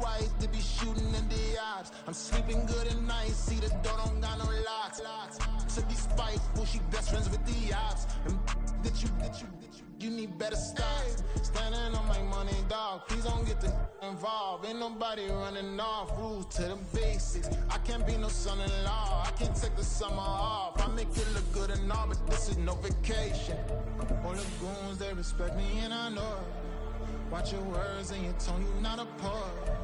white, they be shooting in the eyes. I'm sleeping good at night, see the door don't got no locks. To be spiteful, she best friends with the ops. And you need better stop. Standing on my money, dog. Please don't get the involved. Ain't nobody running off. Rules to the basics. I can't be no son-in-law. I can't take the summer off. I make it look good and all, but this is no vacation. All the goons, they respect me and I know it. Watch your words and your tone, you not a poet.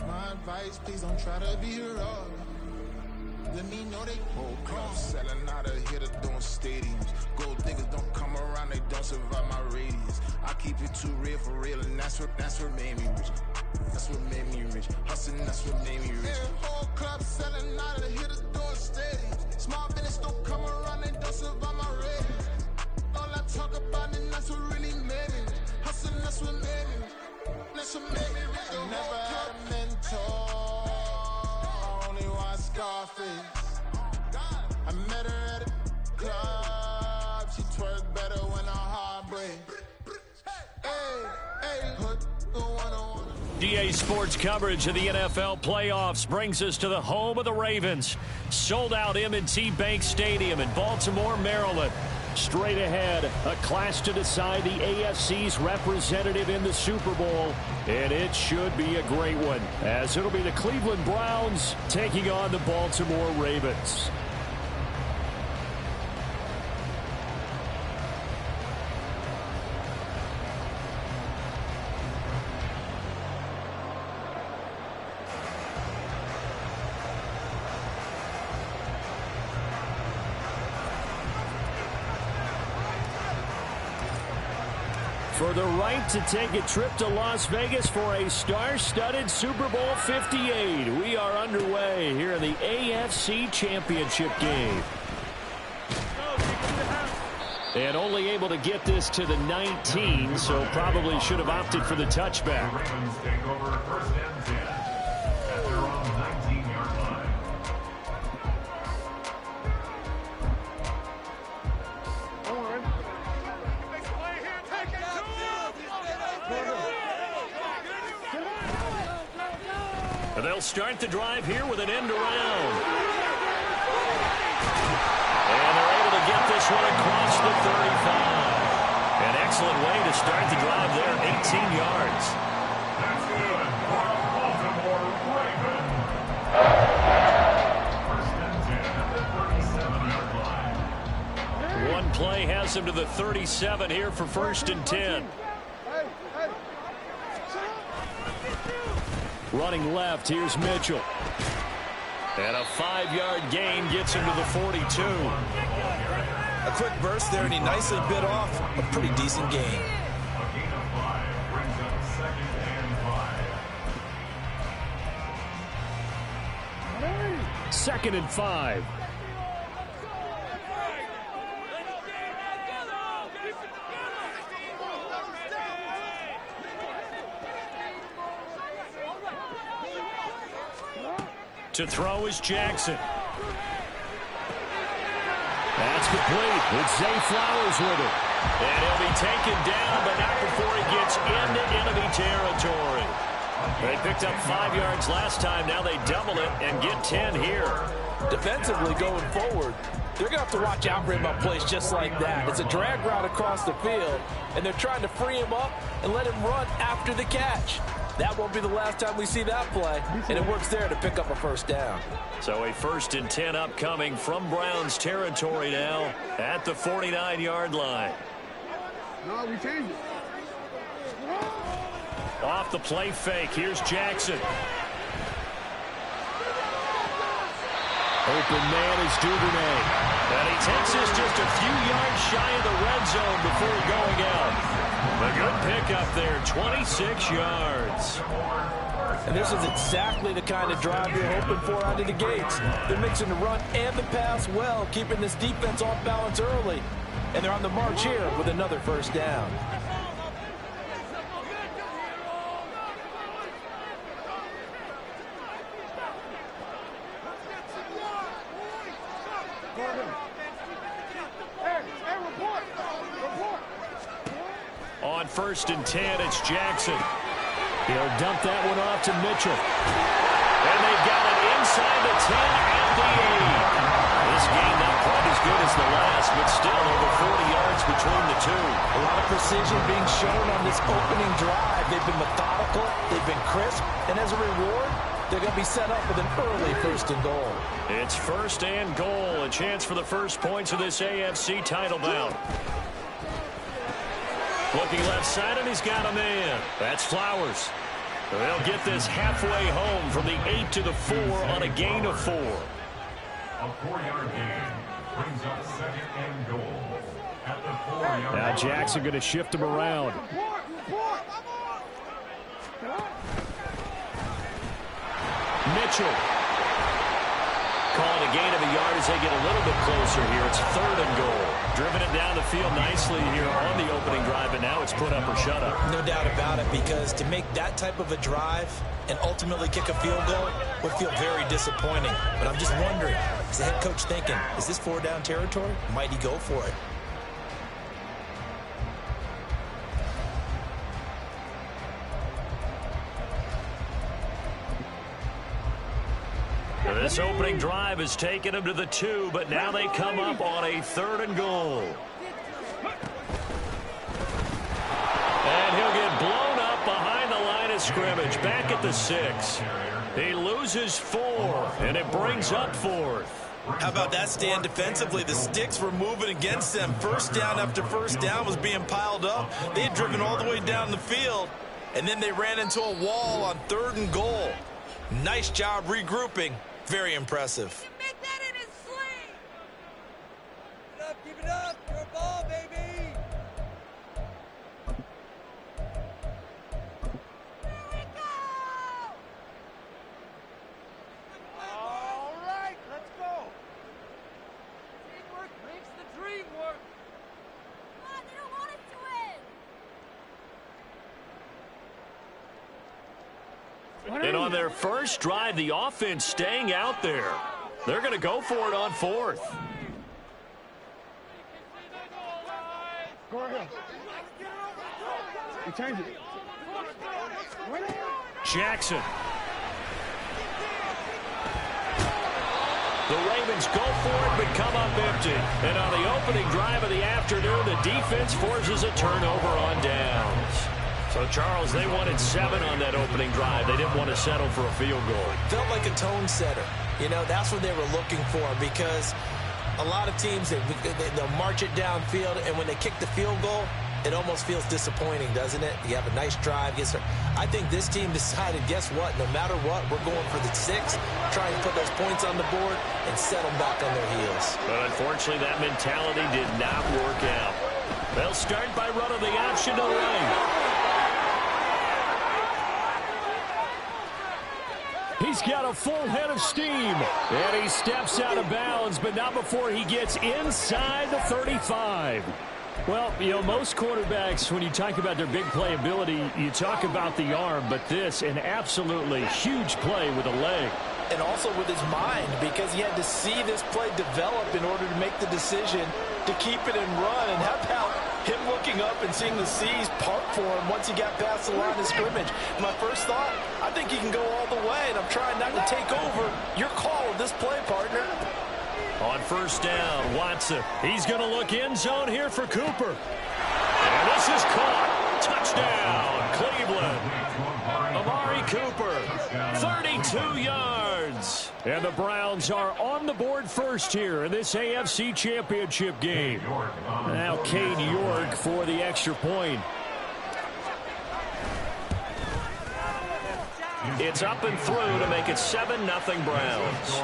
My advice, please don't try to be heroic. Let me know they whole club selling out of here to doing stadiums. Gold diggers don't come around, they don't survive my radius. I keep it too real for real, and that's what made me rich. That's what made me rich. Hustling, that's what made me rich. Yeah, whole club selling out of here to doing stadiums. Small business don't come around, they don't survive my radius. All I talk about it, that's what really made me. Hustling, that's what made me rich. That's what made me rich. I never had a mentor. Scarface. I met her at a club. She twerk better when her heart breaks. Hey, put the 101. GA Sports coverage of the NFL playoffs brings us to the home of the Ravens. Sold out M&T Bank Stadium in Baltimore, Maryland. Straight ahead, a clash to decide the AFC's representative in the Super Bowl. And it should be a great one, as it'll be the Cleveland Browns taking on the Baltimore Ravens. For the right to take a trip to Las Vegas for a star-studded Super Bowl 58. We are underway here in the AFC Championship game. And only able to get this to the 19, so probably should have opted for the touchback. Ravens take over first and 10 at their own 19-yard line. They'll start the drive here with an end around. And they're able to get this one across the 35. An excellent way to start the drive there, 18 yards. That's good for Baltimore Ravens. First and 10 at the 37-yard line. One play has him to the 37 here for first and 10. Running left, here's Mitchell. And a 5-yard gain gets him to the 42. A quick burst there, and he nicely bit off a pretty decent gain. A gain of 5 brings up second and 5. Second and 5. To throw is Jackson. That's complete. It's Zay Flowers with it. And he'll be taken down, but not before he gets into enemy territory. They picked up 5 yards last time. Now they double it and get 10 here. Defensively going forward, they're going to have to watch out for him on plays just like that. It's a drag route across the field, and they're trying to free him up and let him run after the catch. That won't be the last time we see that play, and it works there to pick up a first down. So a first and 10 upcoming from Browns territory now at the 49-yard line. No, we changed it. Off the play fake, here's Jackson. Open man is Duvernay. And he takes this just a few yards shy of the red zone before going out. A good pickup there, 26 yards. And this is exactly the kind of drive you're hoping for out of the gates. They're mixing the run and the pass well, keeping this defense off balance early. And they're on the march here with another first down. On first and 10, it's Jackson. He'll dump that one off to Mitchell. And they've got it inside the 10 at the 8. This game not quite as good as the last, but still over 40 yards between the two. A lot of precision being shown on this opening drive. They've been methodical, they've been crisp, and as a reward, they're going to be set up with an early 1st and goal. It's 1st and goal, a chance for the first points of this AFC title bout. Looking left side, and he's got a man. That's Flowers. They'll get this halfway home from the 8 to the 4 on a gain of 4. A 4-yard gain brings up 2nd and goal at the 4-yard line. Now Jackson going to shift him around. Mitchell. Calling a gain of a yard as they get a little bit closer here. It's 3rd and goal. Driven it down the field nicely here on the opening drive, and now it's put up or shut up. No doubt about it, because to make that type of a drive and ultimately kick a field goal would feel very disappointing. But I'm just wondering, is the head coach thinking, is this 4-down territory? Might he go for it? This opening drive has taken them to the 2, but now they come up on a 3rd and goal. And he'll get blown up behind the line of scrimmage, back at the 6. He loses 4, and it brings up 4th. How about that stand defensively? The sticks were moving against them. 1st down after 1st down was being piled up. They had driven all the way down the field, and then they ran into a wall on 3rd and goal. Nice job regrouping. Very impressive. Make that in his sleeve. Keep it up. You're a ball, baby. Here we go. All right, let's go. Teamwork makes the dream work. Come on, they don't want us to win. And on their first drive, the offense staying out there. They're going to go for it on 4th. Go ahead. You change it. Jackson. The Ravens go for it, but come up empty. And on the opening drive of the afternoon, the defense forces a turnover on downs. So, Charles, they wanted 7 on that opening drive. They didn't want to settle for a field goal. Felt like a tone setter. You know, that's what they were looking for, because a lot of teams, they'll march it downfield, and when they kick the field goal, it almost feels disappointing, doesn't it? You have a nice drive. I think this team decided, guess what? No matter what, we're going for the 6, trying to put those points on the board and settle back on their heels. But unfortunately, that mentality did not work out. They'll start by running the option to the right. He's got a full head of steam. And he steps out of bounds, but not before he gets inside the 35. Well, you know, most quarterbacks, when you talk about their big playability, you talk about the arm, but this, an absolutely huge play with a leg. And also with his mind, because he had to see this play develop in order to make the decision to keep it and run. And how about him looking up and seeing the C's park for him once he got past the line of scrimmage? My first thought, I think he can go all the way, and I'm trying not to take over your call of this play, partner. On 1st down, Watson. He's going to look end zone here for Cooper. And this is caught. Touchdown, Cleveland. Amari Cooper, 32 yards. And the Browns are on the board first here in this AFC Championship game. Now Cade York for the extra point. It's up and through to make it 7-0 Browns.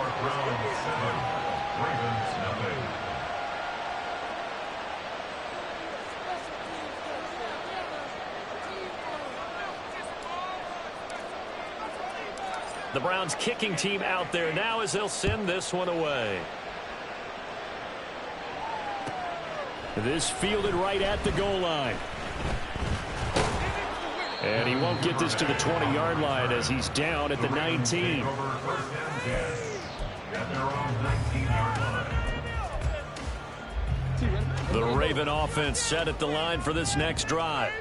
The Browns kicking team out there now as they'll send this one away. This fielded right at the goal line. And he won't get this to the 20-yard line as he's down at the 19. The Raven offense set at the line for this next drive.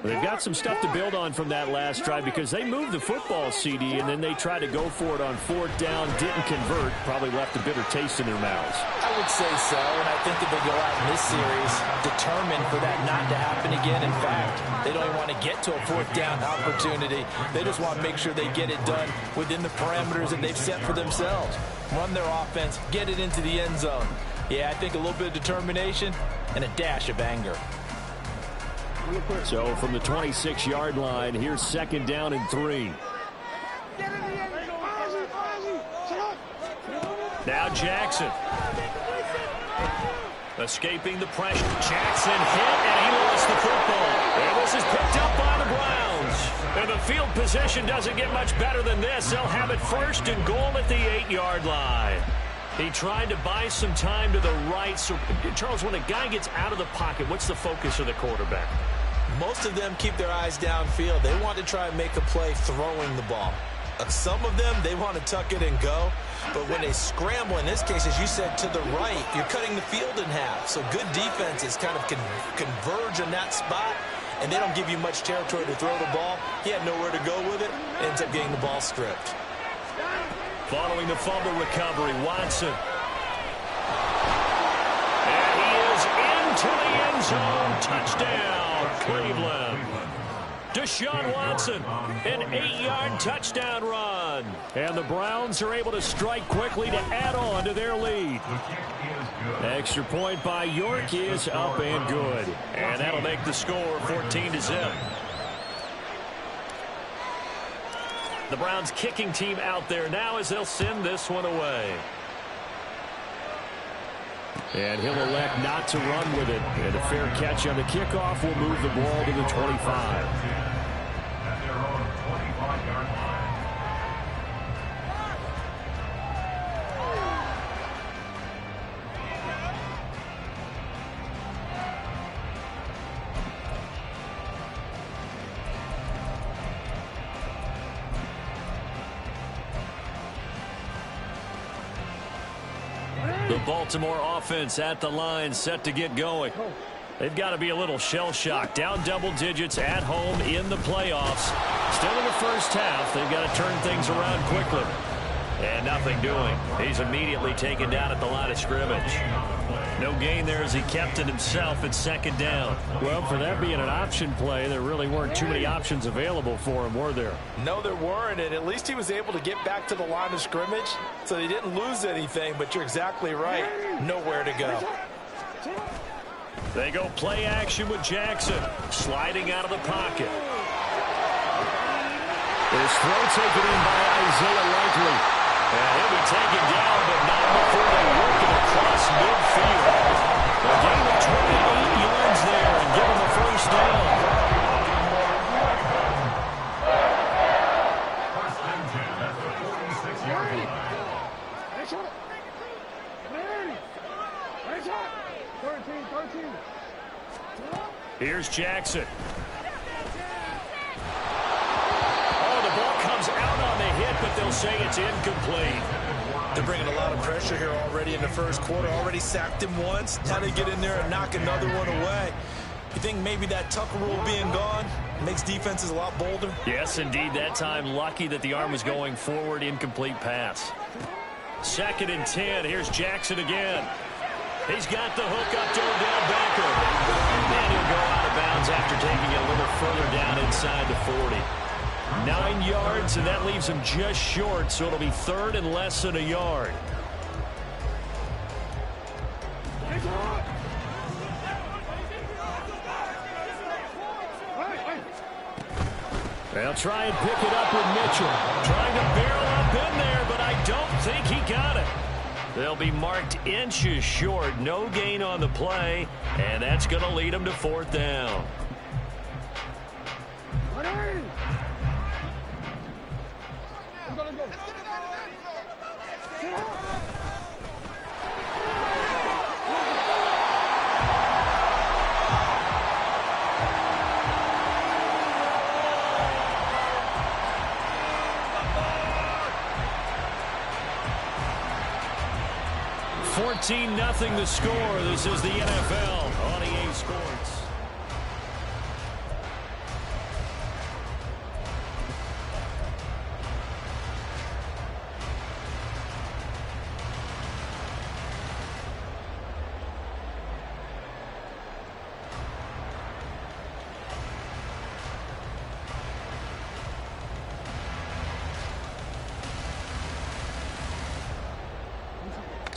They've got some stuff to build on from that last drive because they moved the football, CD, and then they tried to go for it on 4th down, didn't convert, probably left a bitter taste in their mouths. I would say so, and I think that they go out in this series determined for that not to happen again. In fact, they don't even want to get to a 4th down opportunity. They just want to make sure they get it done within the parameters that they've set for themselves. Run their offense, get it into the end zone. Yeah, I think a little bit of determination and a dash of anger. So from the 26-yard line, here's 2nd down and 3. Now Jackson. Escaping the pressure. Jackson hit, and he lost the football. And this is picked up by the Browns. And the field position doesn't get much better than this. They'll have it 1st and goal at the 8-yard line. He tried to buy some time to the right. So, Charles, when a guy gets out of the pocket, what's the focus of the quarterback? Most of them keep their eyes downfield. They want to try and make a play throwing the ball. Some of them, they want to tuck it and go. But when they scramble, in this case, as you said, to the right, you're cutting the field in half. So good defenses kind of converge in that spot, and they don't give you much territory to throw the ball. He had nowhere to go with it. Ends up getting the ball stripped. Following the fumble recovery, Watson. And he is into the end zone. Touchdown, Cleveland. Deshaun Watson, an 8-yard touchdown run. And the Browns are able to strike quickly to add on to their lead. Extra point by York is up and good. And that'll make the score 14-0. The Browns kicking team out there now as they'll send this one away. And he'll elect not to run with it. And a fair catch on the kickoff will move the ball to the 25. The Baltimore offense at the line, set to get going. They've got to be a little shell-shocked. Down double digits at home in the playoffs. Still in the first half. They've got to turn things around quickly. And nothing doing. He's immediately taken down at the line of scrimmage. No gain there as he kept it himself at 2nd down. Well, for that being an option play, there really weren't too many options available for him, were there? No, there weren't, and at least he was able to get back to the line of scrimmage, so they didn't lose anything, but you're exactly right. Nowhere to go. They go play action with Jackson, sliding out of the pocket. His throw taken in by Isaiah Likely. And he'll be taken down, but not before they work it across midfield. A gain of 28 yards there and give him a 1st down. 1st and 10 at the 46-yard line. Here's Jackson. Oh, the ball comes out on the hit, but they'll say it's incomplete. They're bringing a lot of pressure here already in the first quarter. Already sacked him once. Now they get in there and knock another one away. You think maybe that Tucker rule being gone makes defenses a lot bolder? Yes, indeed. That time, lucky that the arm was going forward. Incomplete pass. 2nd and 10. Here's Jackson again. He's got the hook up to Odell Beckham. And he'll go out of bounds after taking it a little further down inside the 40. 9 yards, and that leaves him just short, so it'll be 3rd and less than a yard. They'll try and pick it up with Mitchell. Trying to barrel up in there, but I don't think he got it. They'll be marked inches short. No gain on the play, and that's going to lead them to 4th down. Nothing the score. This is the NFL on EA Sports.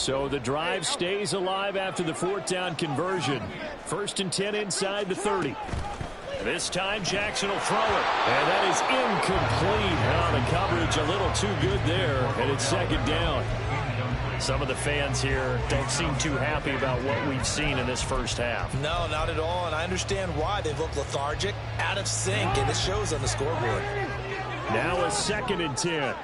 So the drive stays alive after the 4th down conversion. 1st and 10 inside the 30. This time Jackson will throw it. And that is incomplete. The coverage a little too good there. And it's 2nd down. Some of the fans here don't seem too happy about what we've seen in this first half. No, not at all. And I understand why. They look lethargic, out of sync, and it shows on the scoreboard. Now a 2nd and 10.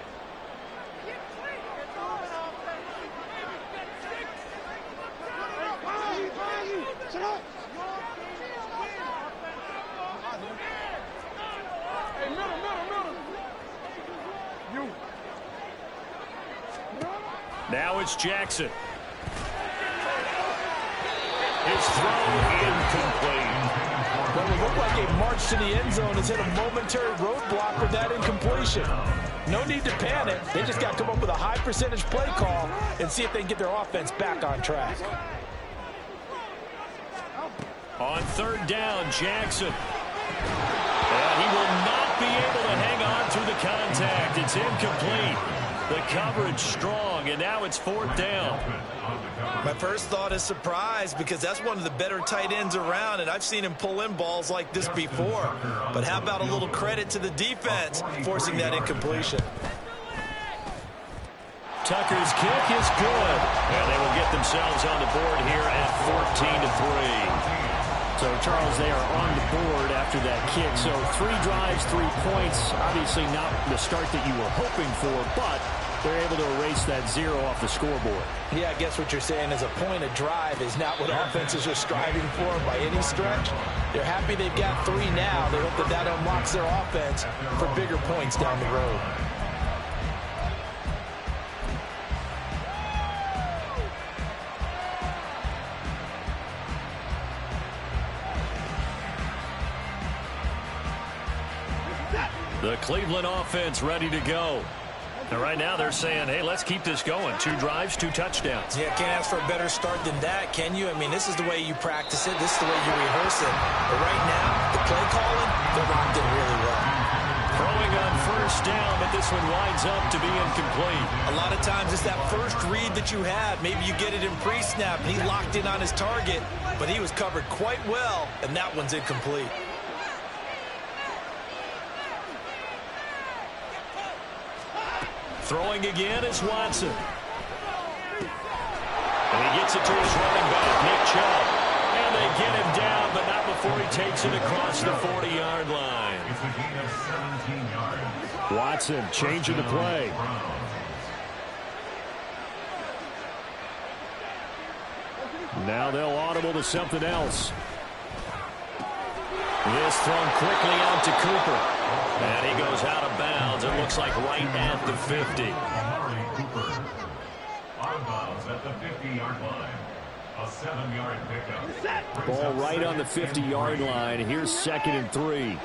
Now it's Jackson. His throw incomplete. Well, it looked like a march to the end zone has hit a momentary roadblock with that incompletion. No need to panic. They just got to come up with a high percentage play call and see if they can get their offense back on track. On 3rd down, Jackson. And he will not be able to hang on through the contact. It's incomplete. The coverage strong, and now it's 4th down. My first thought is surprise, because that's one of the better tight ends around, and I've seen him pull in balls like this before. But how about a little credit to the defense forcing that incompletion? Tucker's kick is good, and they will get themselves on the board here at 14-3. So, Charles, they are on the board after that kick. So 3 drives, 3 points. Obviously not the start that you were hoping for, but they're able to erase that 0 off the scoreboard. Yeah, I guess what you're saying is a point of drive is not what offenses are striving for by any stretch. They're happy they've got 3 now. They hope that that unlocks their offense for bigger points down the road. The Cleveland offense ready to go. And right now they're saying, hey, let's keep this going. 2 drives, 2 touchdowns. Yeah, can't ask for a better start than that, can you? I mean, this is the way you practice it. This is the way you rehearse it. But right now, the play calling, they're locked in really well. Throwing on 1st down, but this one winds up to be incomplete. A lot of times it's that first read that you had. Maybe you get it in pre-snap, and he locked in on his target, but he was covered quite well, and that one's incomplete. Throwing again is Watson. And he gets it to his running back, Nick Chubb. And they get him down, but not before he takes it across the 40-yard line. It's a gain of 17 yards. Watson changing the play. Now they'll audible to something else. This thrown quickly out to Cooper. And he goes out of bounds. It looks like right at the 50. Cooper. Out of bounds at the 50-yard line. A 7-yard pickup. Ball right on the 50-yard line. Here's 2nd and 3.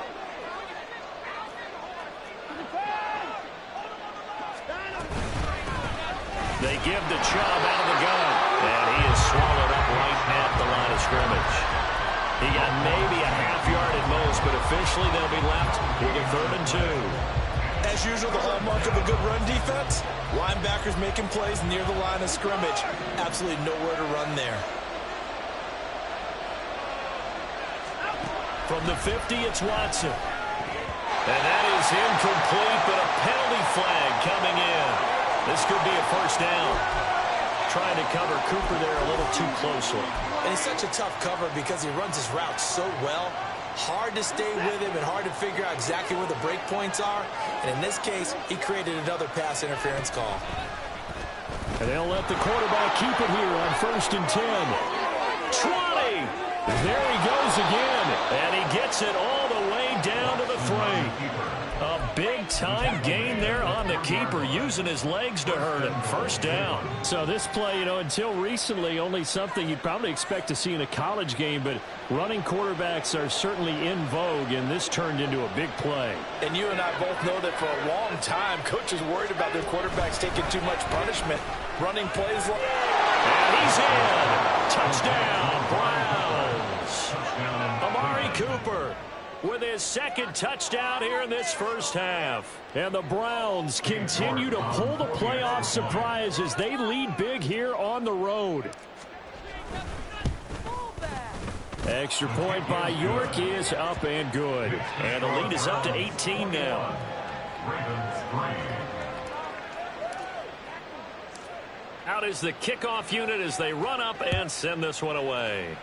They give the Chubb out of the gun. And he is swallowed up right at the line of scrimmage. He got maybe a half yard at most, but officially they'll be left with a 3rd and 2. As usual, the hallmark of a good run defense, linebackers making plays near the line of scrimmage. Absolutely nowhere to run there. From the 50, it's Watson. And that is incomplete, but a penalty flag coming in. This could be a 1st down. Trying to cover Cooper there a little too closely. And it's such a tough cover because he runs his route so well. Hard to stay with him and hard to figure out exactly where the break points are. And in this case, he created another pass interference call. And they'll let the quarterback keep it here on 1st and 10. 20! There he goes again. And he gets it all the way down to the 3. A big-time gain there on the keeper, using his legs to hurt him. 1st down. So this play, until recently, only something you'd probably expect to see in a college game, but running quarterbacks are certainly in vogue, and this turned into a big play. And you and I both know that for a long time, coaches worried about their quarterbacks taking too much punishment, running plays like... And he's in! Touchdown, Browns! Amari Cooper. with his second touchdown here in this first half. And the Browns continue to pull the playoff surprise as they lead big here on the road. Extra point by York is up and good. And the lead is up to 18 now. Out is the kickoff unit as they run up and send this one away.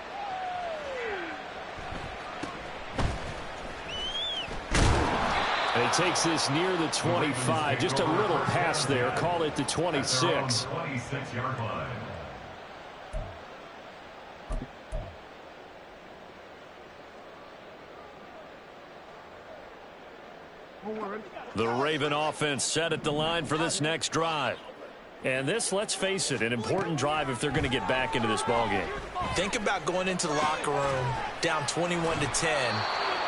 And he takes this near the 25. Just a little pass there. Call it the 26. 26-yard line. The Raven offense set at the line for this next drive. And this, let's face it, an important drive if they're going to get back into this ballgame. Think about going into the locker room down 21-10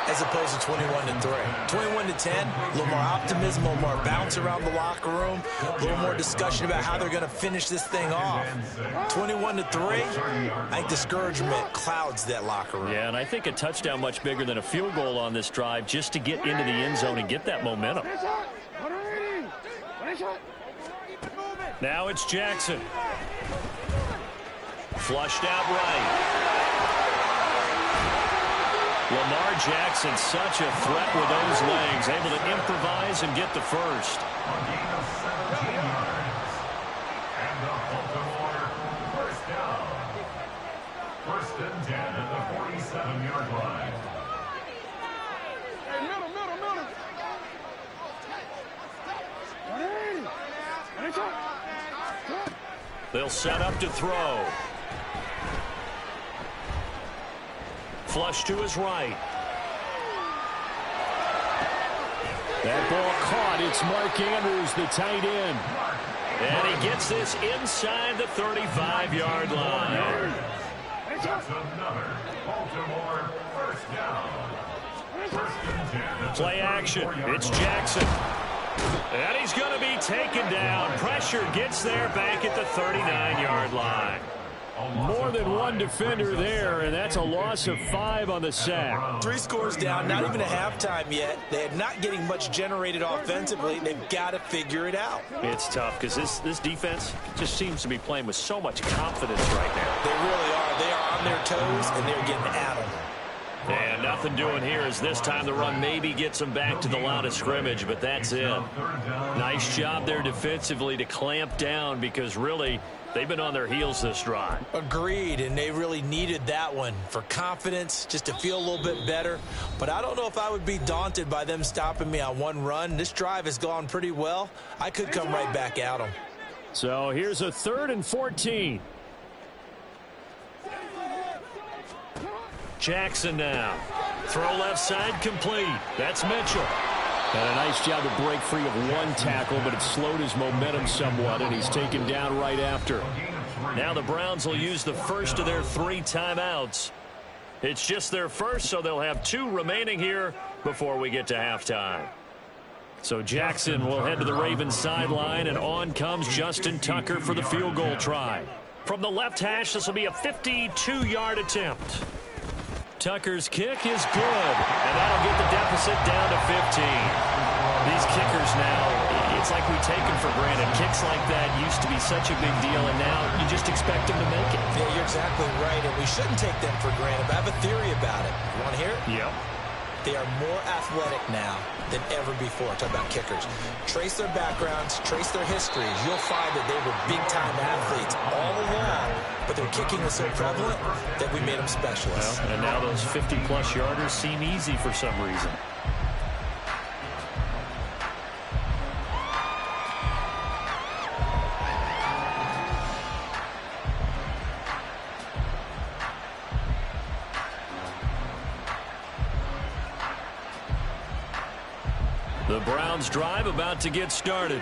as opposed to 21-3. 21-10, a little more optimism, a little more bounce around the locker room, a little more discussion about how they're going to finish this thing off. 21-3, I think discouragement clouds that locker room. Yeah, and I think a touchdown much bigger than a field goal on this drive just to get into the end zone and get that momentum. Now it's Jackson. Flushed out right. Lamar Jackson, such a threat with those legs, able to improvise and get the first. A gain of 17 yards. And the Baltimore first down. First and 10 at the 47-yard line. Hey, middle. They'll set up to throw. Flush to his right. That ball caught. It's Mark Andrews, the tight end. And he gets this inside the 35-yard line. That's another Baltimore first down. First and 10. Play action. It's Jackson. And he's going to be taken down. Pressure gets there back at the 39-yard line. More than one defender there, and that's a loss of 5 on the sack. 3 scores down, not even a halftime yet. They're not getting much generated offensively. They've got to figure it out. It's tough because this defense just seems to be playing with so much confidence right now. They really are. They are on their toes, and they're getting at them. And nothing doing here as this time the run maybe gets them back to the line of scrimmage, but that's it. Nice job there defensively to clamp down because really they've been on their heels this drive. Agreed, and they really needed that one for confidence, just to feel a little bit better. But I don't know if I would be daunted by them stopping me on one run. This drive has gone pretty well. I could come right back at them. So here's a 3rd and 14. Jackson now. Throw left side complete. That's Mitchell. And a nice job to break free of one tackle, but it slowed his momentum somewhat, and he's taken down right after. Now the Browns will use the first of their 3 timeouts. It's just their first, so they'll have 2 remaining here before we get to halftime. So Jackson will head to the Ravens sideline, and on comes Justin Tucker for the field goal try. From the left hash, this will be a 52-yard attempt. Tucker's kick is good, and that'll get the deficit down to 15. These kickers now, it's like we take them for granted. Kicks like that used to be such a big deal, and now you just expect them to make it. Yeah, you're exactly right, and we shouldn't take them for granted. But I have a theory about it. You want to hear it? Yep. They are more athletic now than ever before. Talk about kickers. Trace their backgrounds, trace their histories. You'll find that they were big-time athletes all along, but their kicking was so prevalent that we made them specialists. Well, and now those 50-plus yarders seem easy for some reason. The Browns drive about to get started.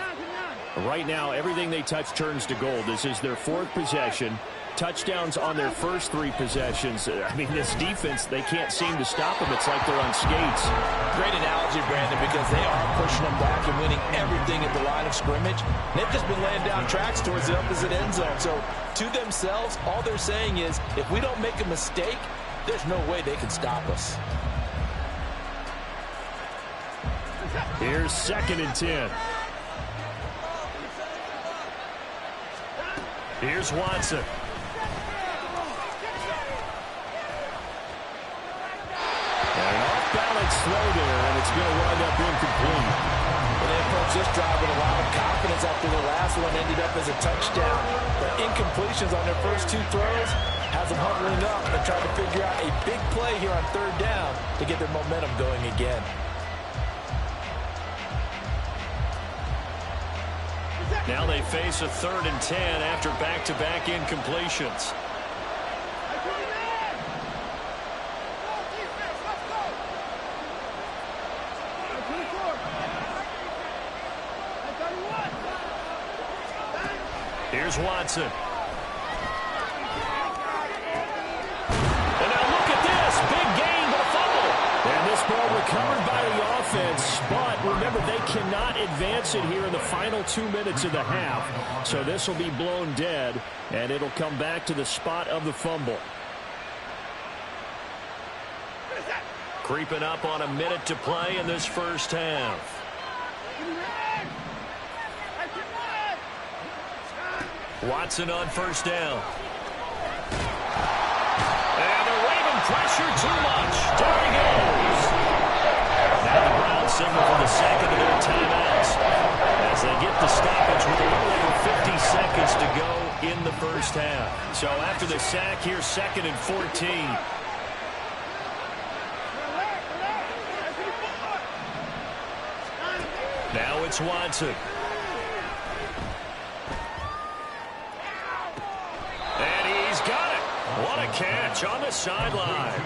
Right now, everything they touch turns to gold. This is their 4th possession. Touchdowns on their first 3 possessions. I mean, this defense, they can't seem to stop them. It's like they're on skates. Great analogy, Brandon, because they are pushing them back and winning everything at the line of scrimmage. They've just been laying down tracks towards the opposite end zone. So, to themselves, all they're saying is, if we don't make a mistake, there's no way they can stop us. Here's 2nd and 10. Here's Watson. And an off-balance throw there, and it's going to wind up incomplete. Well, they approached this drive with a lot of confidence after the last one ended up as a touchdown. But incompletions on their first 2 throws has them huddling up and trying to figure out a big play here on 3rd down to get their momentum going again. Now they face a 3rd and 10 after back-to-back incompletions. Here's Watson. And now look at this. Big gain, but a fumble. And this ball recovered by the offense. But remember, they cannot advance it here in the final 2 minutes of the half. So this will be blown dead, and it'll come back to the spot of the fumble. Creeping up on a minute to play in this first half. Watson on 1st down. And the Raven pressure too much. Down he goes. Now the Browns signal for the 2nd of their timeouts as they get the stoppage with a little over 50 seconds to go in the first half. So after the sack, here's 2nd and 14. Now it's Watson. What a catch on the sideline.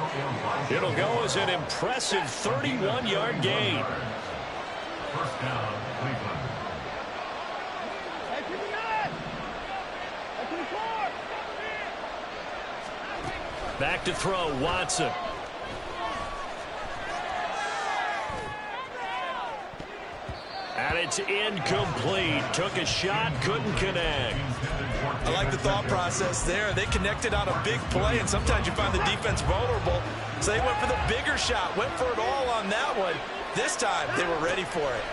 It'll go as an impressive 31-yard gain. 1st down, Cleveland. Back to throw, Watson. And it's incomplete. Took a shot, couldn't connect. I like the thought process there. They connected on a big play, and sometimes you find the defense vulnerable. So they went for the bigger shot, went for it all on that one. This time, they were ready for it.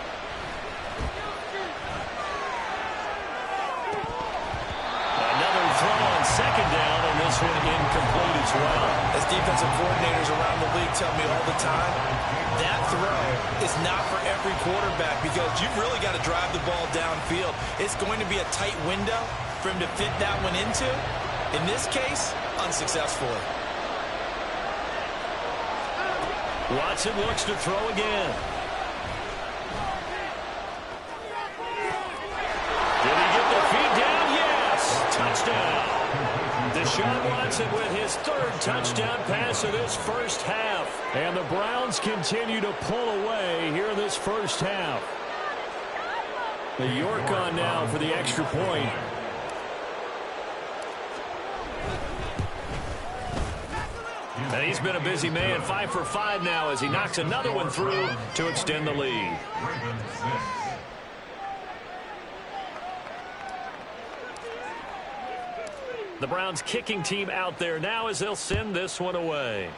Another throw on 2nd down, and this one incomplete as well. As defensive coordinators around the league tell me all the time, that throw is not for every quarterback because you've really got to drive the ball downfield. It's going to be a tight window for him to fit that one into. In this case, unsuccessfully. Watson looks to throw again. Did he get the feet down? Yes. Touchdown. Deshaun Watson with his 3rd touchdown pass of this first half. And the Browns continue to pull away here in this first half. The York on now for the extra point. And he's been a busy man, 5 for 5 now as he knocks another one through to extend the lead. The Browns kicking team out there now as they'll send this one away.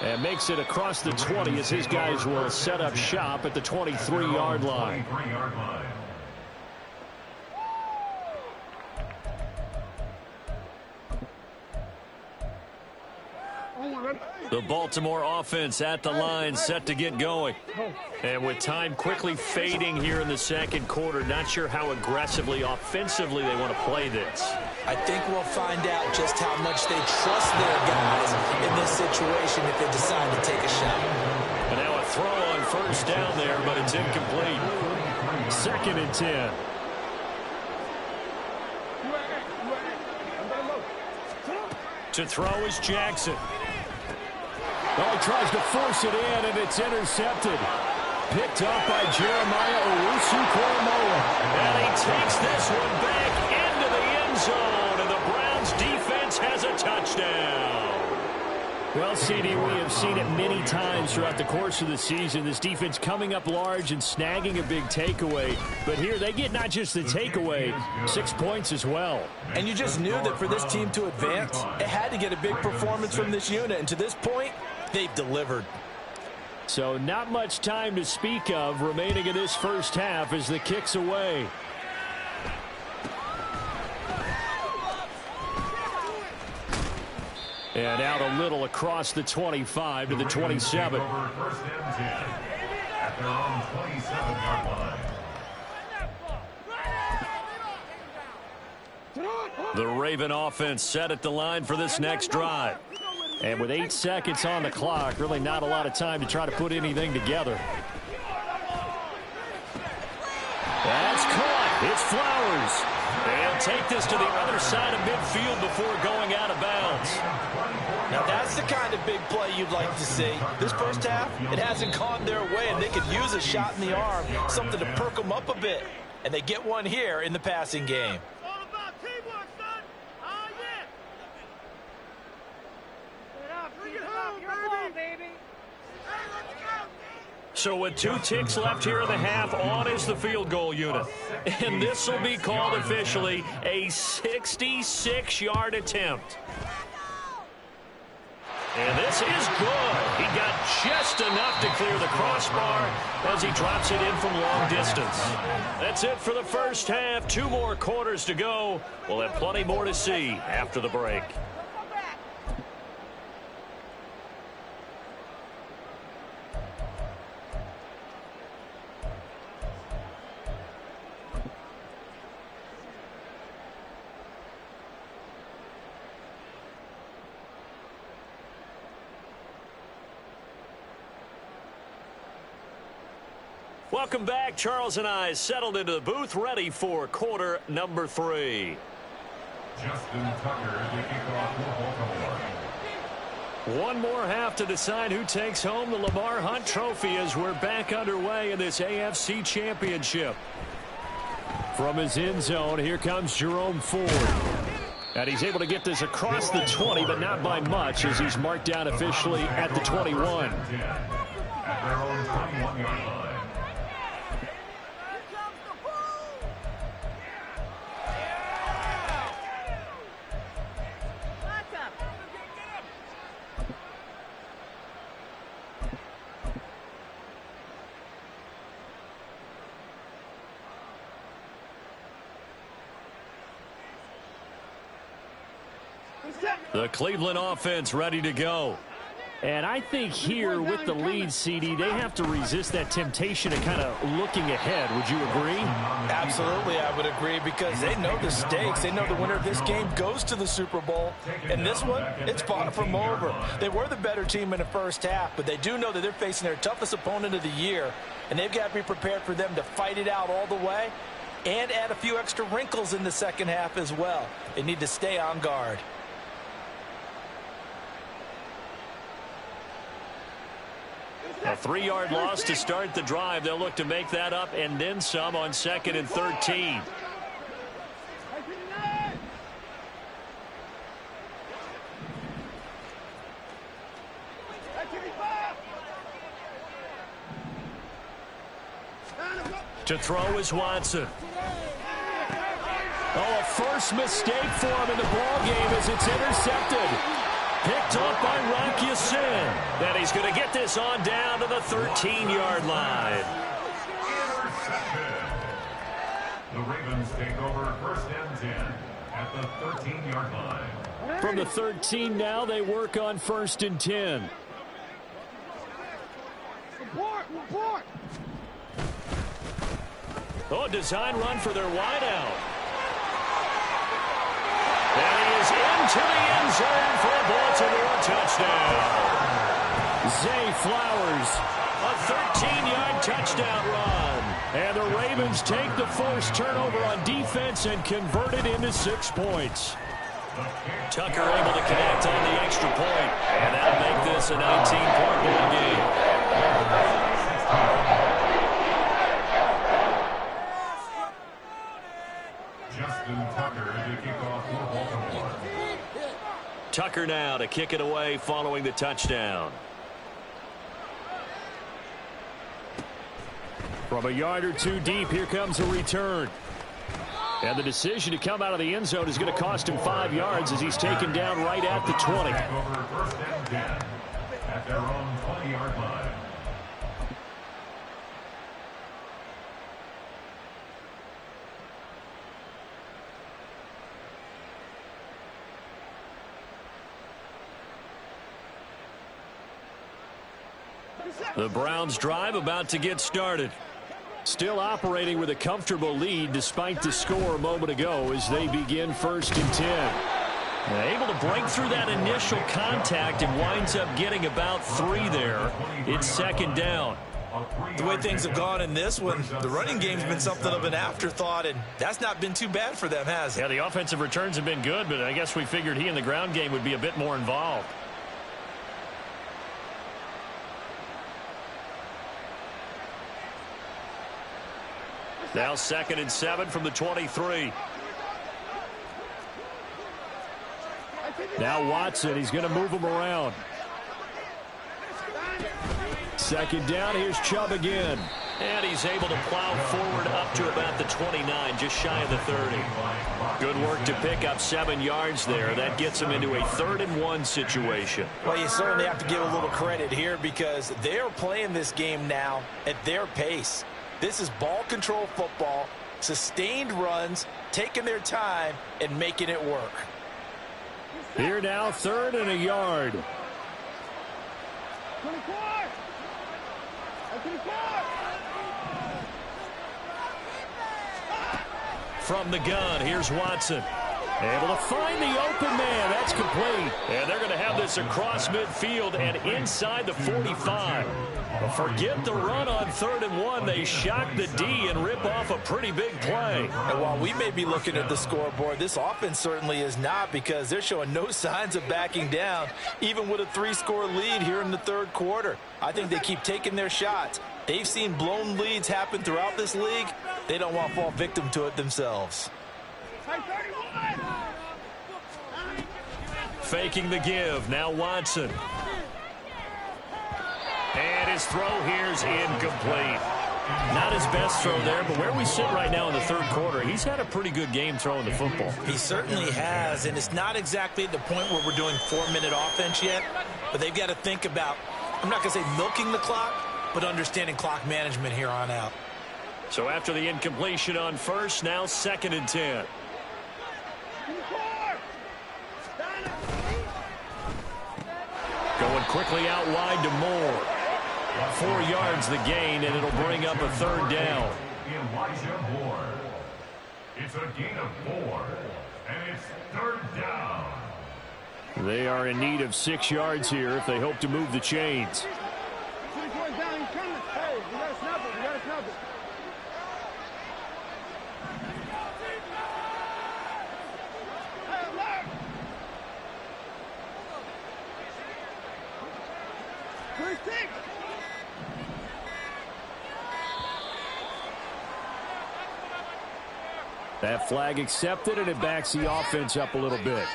And makes it across the 20 as his guys will set up shop at the 23-yard line. The Baltimore offense at the line, set to get going. And with time quickly fading here in the 2nd quarter, not sure how aggressively, offensively they want to play this. I think we'll find out just how much they trust their guys in this situation if they decide to take a shot. And now a throw on 1st down there, but it's incomplete. 2nd and 10. To throw is Jackson. Well, he tries to force it in, and it's intercepted. Picked up by Jeremiah Owusu-Koramoah. And he takes this one back into the end zone, and the Browns defense has a touchdown. Well, CD, we have seen it many times throughout the course of the season. This defense coming up large and snagging a big takeaway. But here they get not just the takeaway, 6 points as well. And you just knew that for this team to advance, it had to get a big performance from this unit. And to this point, they've delivered. So not much time to speak of remaining in this first half as the kick's away. And out a little across the 25 to the 27. First and 10 at their own 27-yard line. The Raven offense set at the line for this next drive. And with 8 seconds on the clock, really not a lot of time to try to put anything together. That's caught. It's Flowers. And take this to the other side of midfield before going out of bounds. Now that's the kind of big play you'd like to see. This first half, it hasn't gone their way, and they could use a shot in the arm, something to perk them up a bit. And they get one here in the passing game. All about teamwork, son. Oh, yeah. Bring it home, baby. Hey, let's go. So with 2 ticks left here in the half, on is the field goal unit. And this will be called officially a 66-yard attempt. And this is good. He got just enough to clear the crossbar as he drops it in from long distance. That's it for the first half. 2 more quarters to go. We'll have plenty more to see after the break. Welcome back. Charles and I settled into the booth, ready for quarter number 3. Justin Tucker to kick off for Baltimore. One more half to decide who takes home the Lamar Hunt Trophy as we're back underway in this AFC Championship. From his end zone, here comes Jerome Ford. And he's able to get this across the 20, but not by much as he's marked down officially at the 21. At their own 21-yard line. The Cleveland offense ready to go. And I think here with the lead, CD, they have to resist that temptation of kind of looking ahead. Would you agree? Absolutely, I would agree, because they know the stakes. They know the winner of this game goes to the Super Bowl. And this one, it's far from over. They were the better team in the first half, but they do know that they're facing their toughest opponent of the year, and they've got to be prepared for them to fight it out all the way and add a few extra wrinkles in the second half as well. They need to stay on guard. A 3-yard loss to start the drive. They'll look to make that up and then some on 2nd and 13. To throw is Watson. Oh, a first mistake for him in the ball game as it's intercepted. Picked up by Rock Ya-Sin. And he's going to get this on down to the 13-yard line. The Ravens take over 1st and 10 at the 13-yard line. From the 13 now, they work on 1st and 10. Report! Oh, design run for their wideout. And he is into the end zone for a Baltimore touchdown. Zay Flowers, a 13-yard touchdown run. And the Ravens take the first turnover on defense and convert it into 6 points. Tucker able to connect on the extra point, and that'll make this a 19-point ball game. Justin Tucker to kick off for Baltimore. Tucker now to kick it away following the touchdown. From a yard or two deep, here comes a return. And the decision to come out of the end zone is going to cost him 5 yards as he's taken down right at the 20. Over first and 10 at their own 20-yard line. The Browns drive about to get started. Still operating with a comfortable lead despite the score a moment ago as they begin 1st and 10. Able to break through that initial contact and winds up getting about 3 there. It's 2nd down. The way things have gone in this one, the running game's been something of an afterthought, and that's not been too bad for them, has it? Yeah, the offensive returns have been good, but I guess we figured he in the ground game would be a bit more involved. Now 2nd and 7 from the 23. Now Watson, he's going to move him around. 2nd down, here's Chubb again. And he's able to plow forward up to about the 29, just shy of the 30. Good work to pick up 7 yards there. That gets him into a 3rd and 1 situation. Well, you certainly have to give a little credit here because they're playing this game now at their pace. This is ball control football, sustained runs, taking their time, and making it work. Here now, 3rd and a yard. 24! 24! From the gun, here's Watson. Able to find the open man. That's complete. And they're going to have this across midfield and inside the 45. But forget the run on 3rd and 1. They shock the D and rip off a pretty big play. And while we may be looking at the scoreboard, this offense certainly is not because they're showing no signs of backing down, even with a 3-score lead here in the 3rd quarter. I think they keep taking their shots. They've seen blown leads happen throughout this league. They don't want to fall victim to it themselves. Faking the give. Now Watson. And his throw here's incomplete. Not his best throw there, but where we sit right now in the 3rd quarter, he's had a pretty good game throwing the football. He certainly has, and it's not exactly at the point where we're doing 4-minute offense yet, but they've got to think about, I'm not going to say milking the clock, but understanding clock management here on out. So after the incompletion on 1st, now 2nd and 10. Going quickly out wide to Moore. 4 yards the gain, and it'll bring up a 3rd down. Elijah Moore. It's a gain of 4, and it's 3rd down. They are in need of 6 yards here if they hope to move the chains. Down, he's coming. Hey, we gotta snap it. We gotta snap it. That flag accepted, and it backs the offense up a little bit.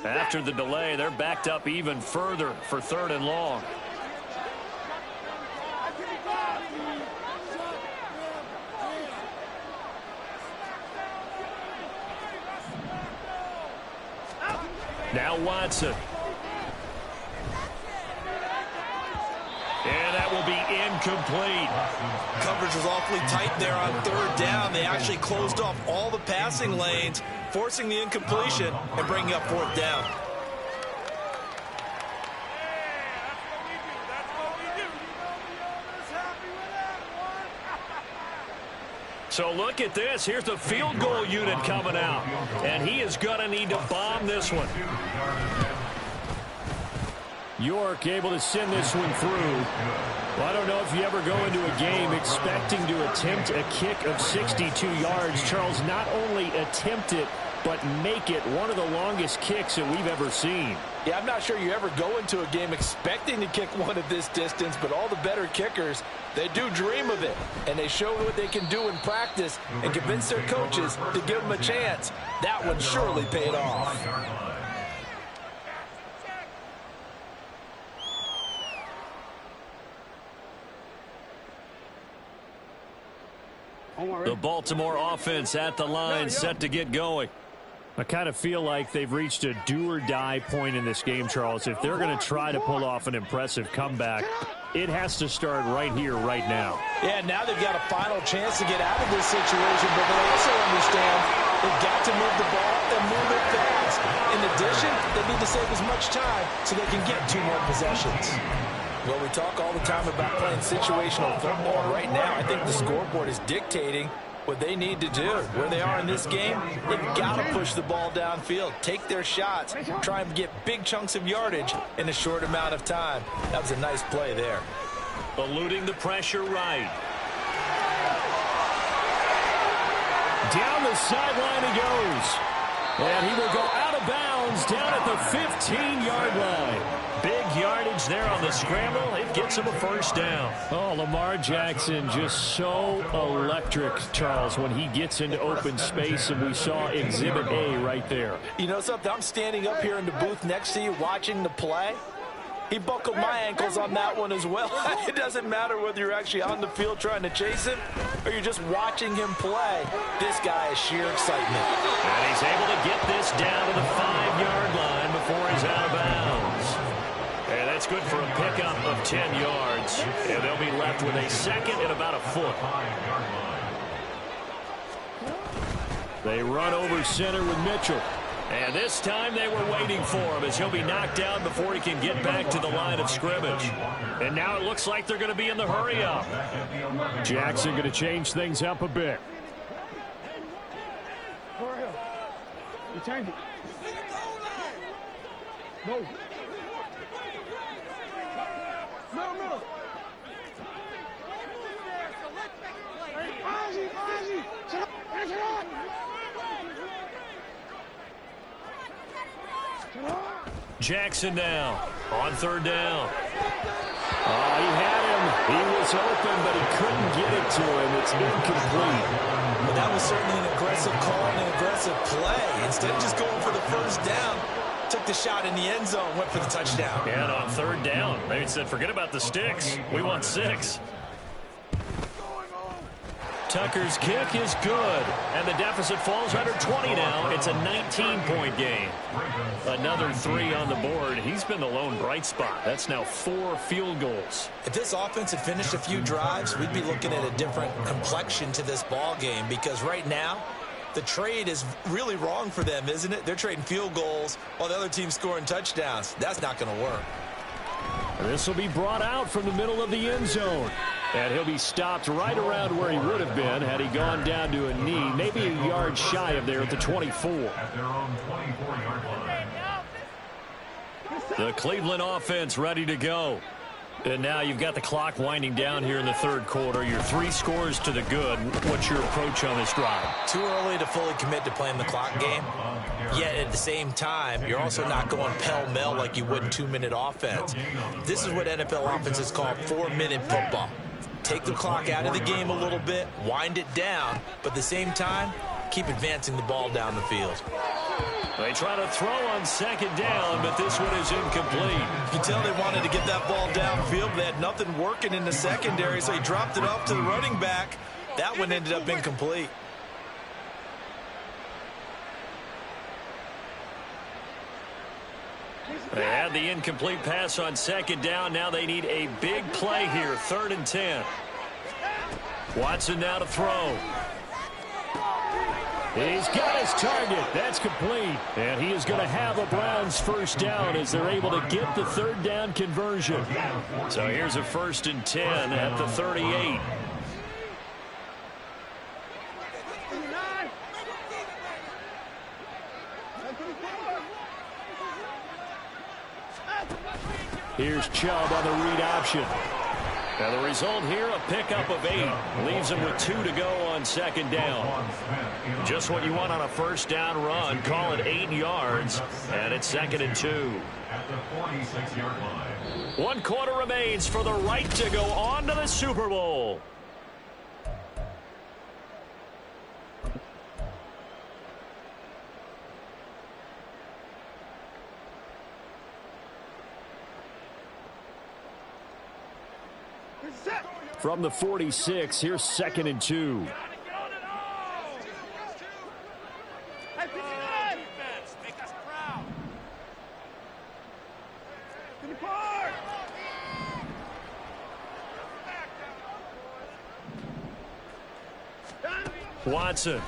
After the delay, they're backed up even further for 3rd and long. Now Watson. And that will be incomplete. Coverage was awfully tight there on 3rd down. They actually closed off all the passing lanes, forcing the incompletion and bringing up 4th down. So look at this. Here's the field goal unit coming out. And he is going to need to bomb this one. York able to send this one through. Well, I don't know if you ever go into a game expecting to attempt a kick of 62 yards. Charles, not only attempt it, but make it one of the longest kicks that we've ever seen. Yeah, I'm not sure you ever go into a game expecting to kick one at this distance, but all the better kickers, they do dream of it, and they show what they can do in practice and convince their coaches to give them a chance. That one surely paid off. The Baltimore offense at the line, set to get going. I kind of feel like they've reached a do-or-die point in this game, Charles. If they're going to try to pull off an impressive comeback, it has to start right here, right now. Yeah, now they've got a final chance to get out of this situation, but they also understand they've got to move the ball and move it fast. In addition, they need to save as much time so they can get 2 more possessions. Well, we talk all the time about playing situational football. Right now, I think the scoreboard is dictating what they need to do. Where they are in this game, they've got to push the ball downfield, take their shots, try and get big chunks of yardage in a short amount of time. That was a nice play there. Eluding the pressure right. Down the sideline he goes. And he will go out of bounds down at the 15-yard line. Big yardage there on the scramble. It gets him a first down. Oh, Lamar Jackson just so electric, Charles, when he gets into open space, and we saw Exhibit A right there. You know something? I'm standing up here in the booth next to you watching the play. He buckled my ankles on that one as well. It doesn't matter whether you're actually on the field trying to chase him or you're just watching him play. This guy is sheer excitement. And he's able to get this down to the 5-yard line before he's out of bounds. And that's good for a pickup of 10 yards. And they'll be left with a second and about a foot. They run over center with Mitchell. And this time they were waiting for him as he'll be knocked down before he can get back to the line of scrimmage. And now it looks like they're going to be in the hurry-up. Jackson going to change things up a bit. You change it. No. No. Ozzy. Shut up. Jackson now on 3rd down. Oh, he had him. He was open, but he couldn't get it to him. It's incomplete. Well, that was certainly an aggressive call and an aggressive play. Instead of just going for the first down, took the shot in the end zone, went for the touchdown. And on 3rd down, they said, forget about the sticks. We want 6. Tucker's kick is good, and the deficit falls under 20 now. It's a 19-point game. Another 3 on the board. He's been the lone bright spot. That's now 4 field goals. If this offense had finished a few drives, we'd be looking at a different complexion to this ball game, because right now, the trade is really wrong for them, isn't it? They're trading field goals while the other team's scoring touchdowns. That's not going to work. This will be brought out from the middle of the end zone. And he'll be stopped right around where he would have been had he gone down to a knee, maybe a yard shy of there at the 24. At their own 24-yard line. The Cleveland offense ready to go. And now you've got the clock winding down here in the 3rd quarter. Your 3 scores to the good. What's your approach on this drive? Too early to fully commit to playing the clock game. Yet at the same time, you're also not going pell-mell like you would in 2-minute offense. This is what NFL offenses call 4-minute football. Take the clock out of the game a little bit, wind it down, but at the same time, keep advancing the ball down the field. They try to throw on 2nd down, but this one is incomplete. You can tell they wanted to get that ball downfield, but they had nothing working in the secondary, so he dropped it off to the running back. That one ended up incomplete. They had the incomplete pass on 2nd down. Now they need a big play here, 3rd and 10. Watson now to throw. He's got his target. That's complete. And he is going to have a Browns first down as they're able to get the 3rd down conversion. So here's a 1st and 10 at the 38. Here's Chubb on the read option. Now the result here, a pickup of 8. Leaves him with 2 to go on second down. Just what you want on a first down run. Call it 8 yards, and it's 2nd and 2. At the 46-yard line. 1 quarter remains for the right to go on to the Super Bowl. From the 46, here's 2nd and 2. Watson.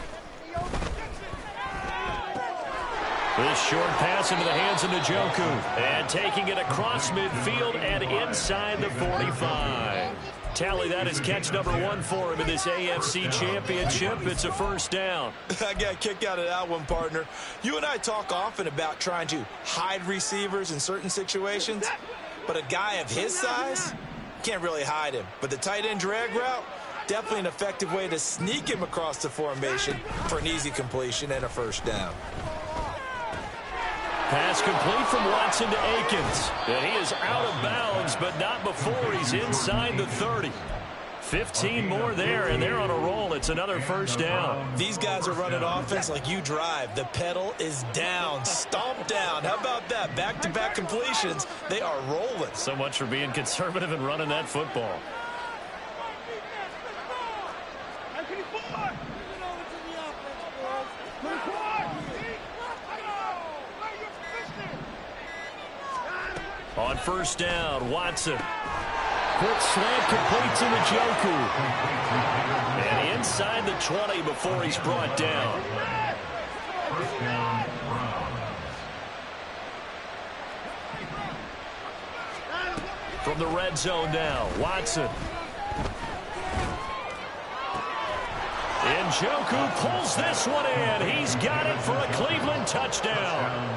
This short pass into the hands of Njoku. And taking it across midfield and inside the 45. Tally, that is catch number 1 for him in this AFC Championship. It's a first down. I got a kick out of that one, partner. You and I talk often about trying to hide receivers in certain situations, but a guy of his size can't really hide him. But the tight end drag route, definitely an effective way to sneak him across the formation for an easy completion and a first down. Pass complete from Watson to Akins. And he is out of bounds, but not before he's inside the 30. 15 more there, and they're on a roll. It's another first down. These guys are running offense like you drive. The pedal is down, stomp down. How about that? Back-to-back completions. They are rolling. So much for being conservative and running that football. On first down, Watson. Quick slant complete to Njoku. And inside the 20 before he's brought down. First down, Browns. From the red zone now, Watson. Njoku pulls this one in. He's got it for a Cleveland touchdown.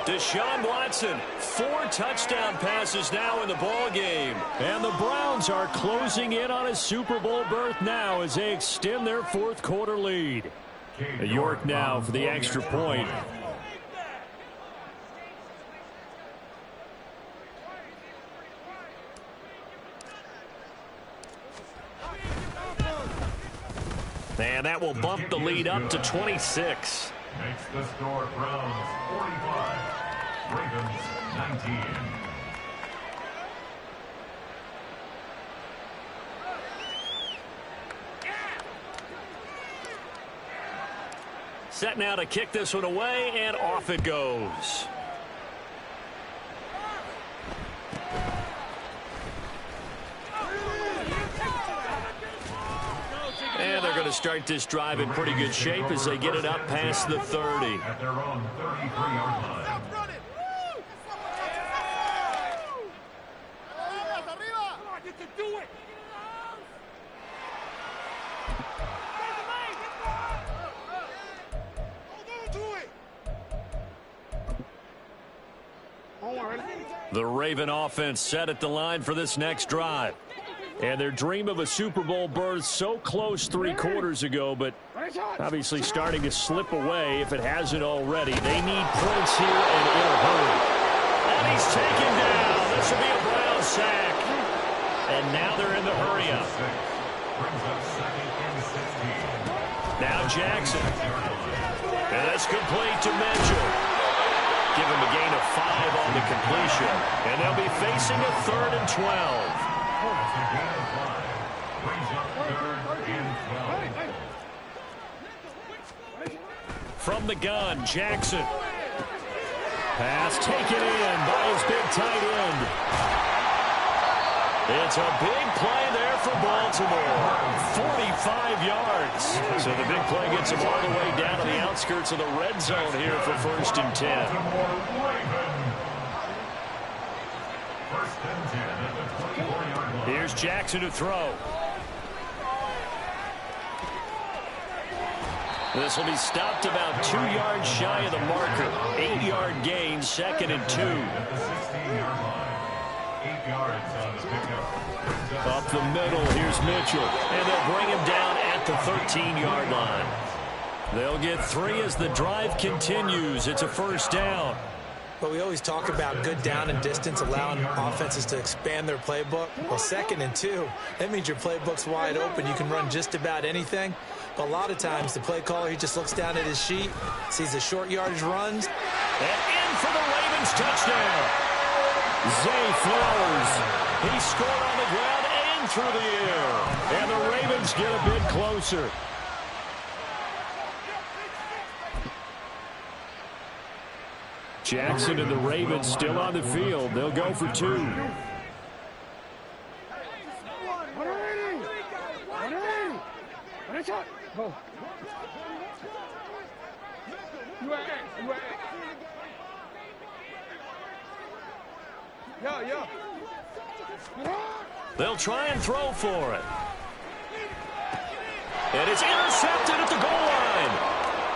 Deshaun Watson, 4 touchdown passes now in the ball game. And the Browns are closing in on a Super Bowl berth now as they extend their 4th quarter lead. York now for the extra point. And that will bump the lead up to 26. Makes the score Browns 45, Ravens 19. Set now to kick this one away, and off it goes. And they're going to start this drive in pretty good shape as they get it up past the 30. At their own 33-yard line. The Raven offense set at the line for this next drive. And their dream of a Super Bowl berth so close 3 quarters ago, but obviously starting to slip away if it hasn't already. They need points here and in a hurry. And he's taken down. This will be a Brown sack. And now they're in the hurry-up. Now Jackson. And that's complete to Mitchell. Give him a gain of 5 on the completion. And they'll be facing a 3rd and 12. That's a gain of 5. Brings up 3rd and 12. From the gun, Jackson. Pass taken in by his big tight end. It's a big play there for Baltimore. 45 yards. So the big play gets him all the way down to the outskirts of the red zone here for 1st and 10. First and 10 at the 24-yard line. Here's Jackson to throw. This will be stopped about 2 yards shy of the marker. 8-yard gain, 2nd and 2. At the 16-yard line. 8 yards on the pickup. Up the middle, here's Mitchell. And they'll bring him down at the 13-yard line. They'll get 3 as the drive continues. It's a first down. But we always talk about good down and distance, allowing offenses to expand their playbook. Well, 2nd and 2, that means your playbook's wide open. You can run just about anything. But a lot of times, the play caller, he just looks down at his sheet, sees the short yardage runs. And in for the Ravens touchdown. Zay Flowers. He scored on the ground and through the air. And the Ravens get a bit closer. Jackson and the Ravens still on the field. They'll go for 2. They'll try and throw for it. And it's intercepted at the goal line.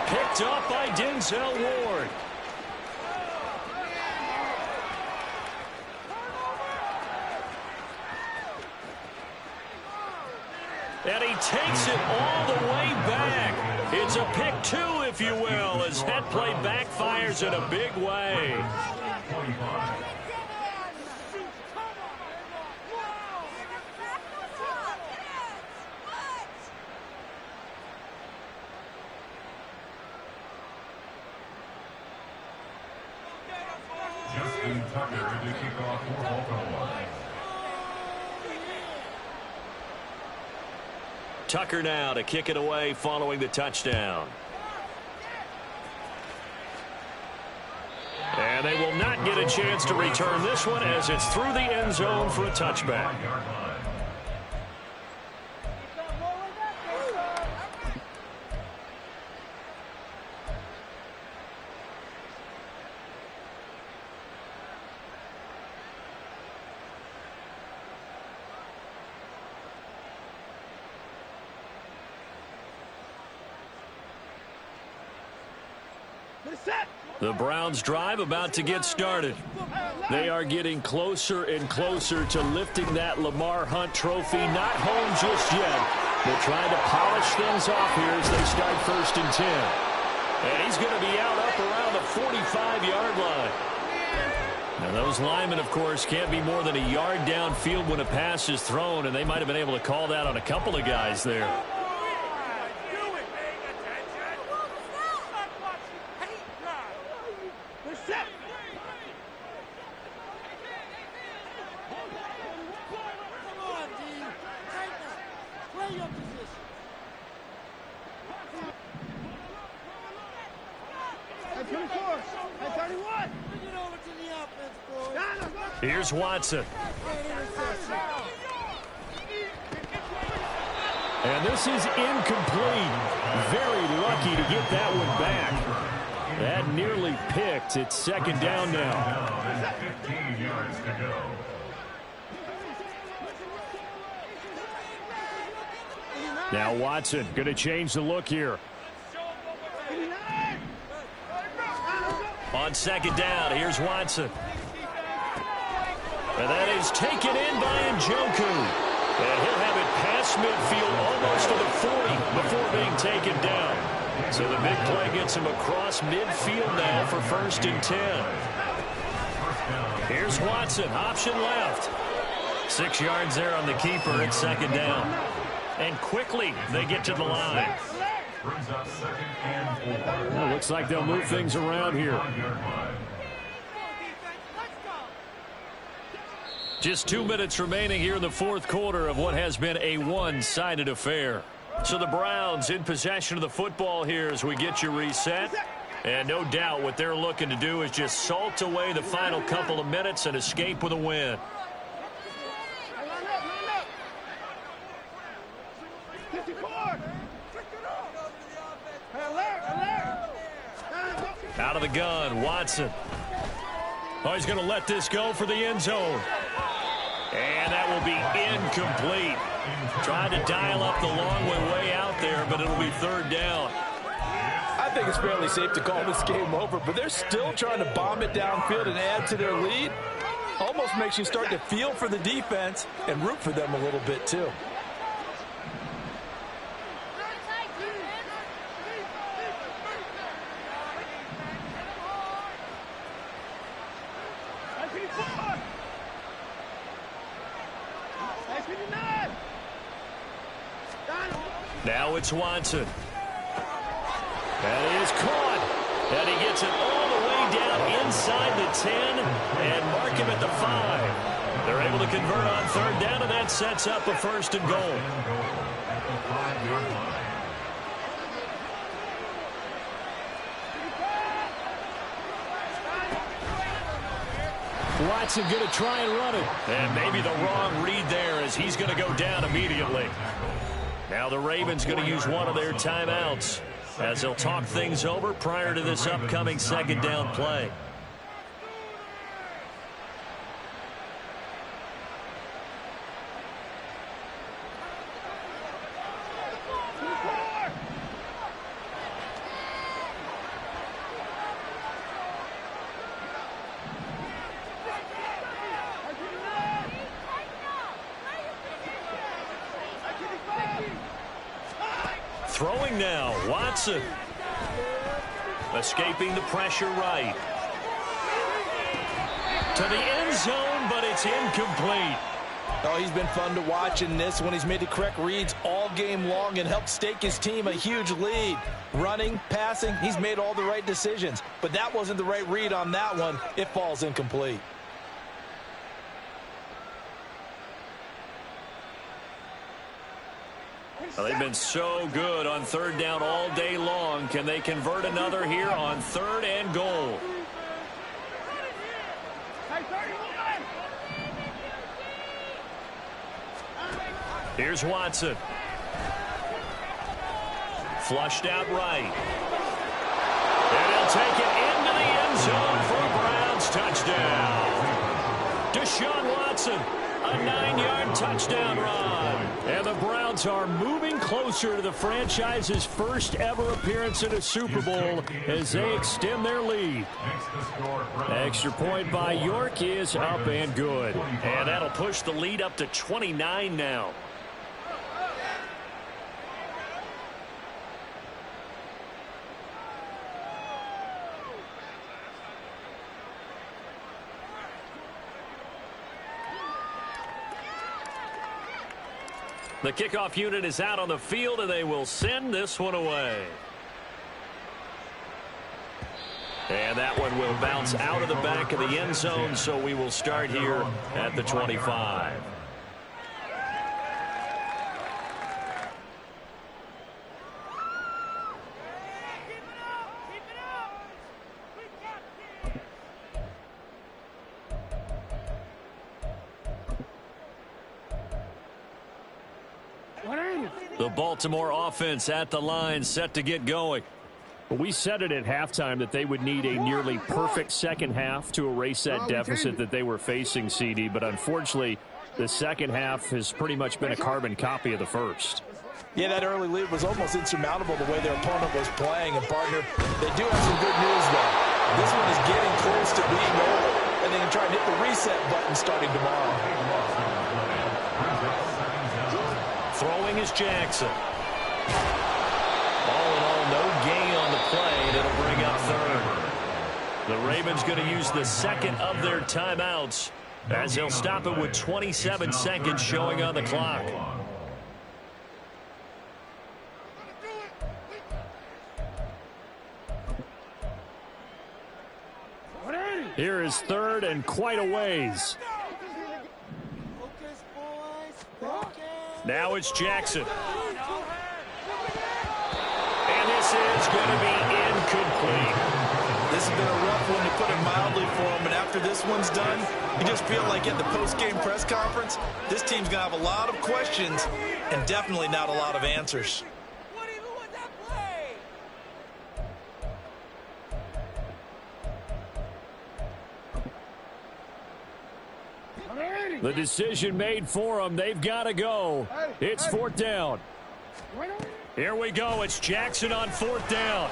Picked up by Denzel Ward. And he takes it all the way back. It's a pick 2, if you will, as that play backfires in a big way. 25. Justin Tucker to kick off for Baltimore. Tucker now to kick it away following the touchdown. And they will not get a chance to return this one as it's through the end zone for a touchback. The Browns' drive about to get started. They are getting closer and closer to lifting that Lamar Hunt trophy. Not home just yet, but trying to polish things off here as they start 1st and 10. And he's going to be out up around the 45-yard line. Now, those linemen, of course, can't be more than a yard downfield when a pass is thrown, and they might have been able to call that on a couple of guys there. Here's Watson. And this is incomplete. Very lucky to get that one back. That nearly picked. It's 2nd down now. 15 yards to go. Now Watson going to change the look here. On 2nd down, here's Watson. And that is taken in by Njoku. And he'll have it past midfield almost to the 40 before being taken down. So the big play gets him across midfield now for 1st and 10. Here's Watson, option left. 6 yards there on the keeper. It's 2nd down. And quickly they get to the line. Brings up 2nd and 4. Well, looks like they'll move things around here. Just 2 minutes remaining here in the 4th quarter of what has been a one-sided affair. So the Browns in possession of the football here as we get you reset. And no doubt what they're looking to do is just salt away the final couple of minutes and escape with a win. Out of the gun, Watson. Oh, he's going to let this go for the end zone. And that will be incomplete. Tried to dial up the long way out there, but it'll be 3rd down. I think it's fairly safe to call this game over, but they're still trying to bomb it downfield and add to their lead. Almost makes you start to feel for the defense and root for them a little bit too. Now it's Watson. And he is caught. And he gets it all the way down inside the 10 and mark him at the 5. They're able to convert on third down, and that sets up a 1st and goal. At the 5-yard line. Watson going to try and run it. And maybe the wrong read there as he's going to go down immediately. Now the Ravens going to use one of their timeouts as they'll talk things over prior to this upcoming 2nd down play. Throwing now, Watson. Escaping the pressure right. To the end zone, but it's incomplete. Oh, he's been fun to watch in this one. He's made the correct reads all game long and helped stake his team a huge lead. Running, passing, he's made all the right decisions. But that wasn't the right read on that one. It falls incomplete. Well, they've been so good on third down all day long. Can they convert another here on 3rd and goal? Here's Watson. Flushed out right. And he'll take it into the end zone for a Browns touchdown. Deshaun Watson, a 9-yard touchdown run. And the Browns are moving closer to the franchise's first ever appearance in a Super Bowl as they extend their lead. Extra point by York is up and good. And that'll push the lead up to 29 now. The kickoff unit is out on the field, and they will send this one away. And that one will bounce out of the back of the end zone, so we will start here at the 25. The Baltimore offense at the line, set to get going. Well, we said it at halftime that they would need a nearly perfect second half to erase that deficit that they were facing, CD. But unfortunately, the second half has pretty much been a carbon copy of the first. Yeah, that early lead was almost insurmountable the way their opponent was playing. And, partner, they do have some good news, though. This one is getting close to being over, and they can try and hit the reset button starting tomorrow. Throwing is Jackson. All in all, no gain on the play, and it'll bring up 3rd. The Ravens going to use the 2nd of their timeouts as they'll stop it with 27 seconds showing on the clock. Here is 3rd and quite a ways. Now it's Jackson. And this is going to be incomplete. This has been a rough one, to put it mildly, for him. And after this one's done, you just feel like at the post-game press conference, this team's going to have a lot of questions and definitely not a lot of answers. What even was that play? The decision made for them. They've got to go. It's 4th down. Here we go. It's Jackson on 4th down.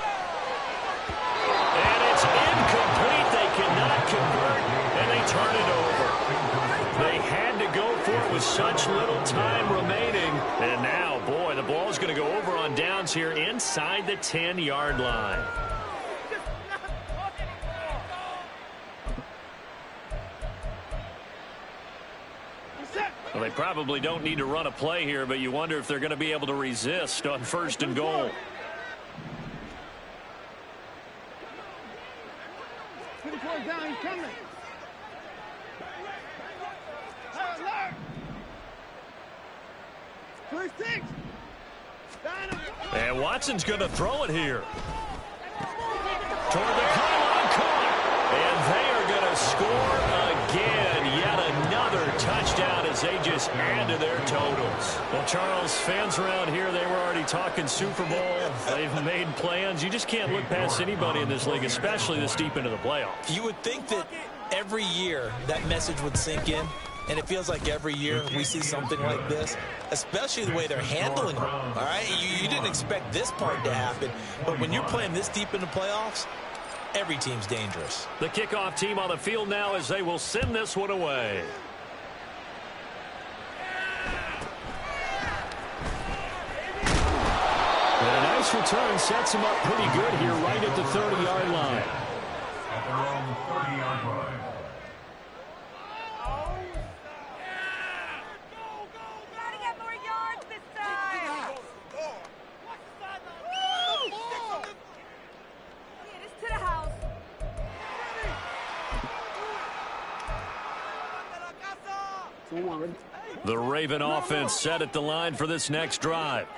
such little time remaining. And now, boy, the ball's going to go over on downs here inside the 10-yard line. Well, they probably don't need to run a play here, but you wonder if they're going to be able to resist on 1st and goal. Down, he's coming. And Watson's going to throw it here. Toward the pylon, caught. And they are going to score again. Yet another touchdown as they just add to their totals. Well, Charles, fans around here, they were already talking Super Bowl. They've made plans. You just can't look past anybody in this league, especially this deep into the playoffs. You would think that every year that message would sink in. And it feels like every year we see something like this, especially the way they're handling them. All right, you didn't expect this part to happen, but when you're playing this deep in the playoffs, every team's dangerous. The kickoff team on the field now as they will send this one away. And a nice return sets him up pretty good here right at the 30-yard line. At their own 30-yard line. The Raven offense set at the line for this next drive.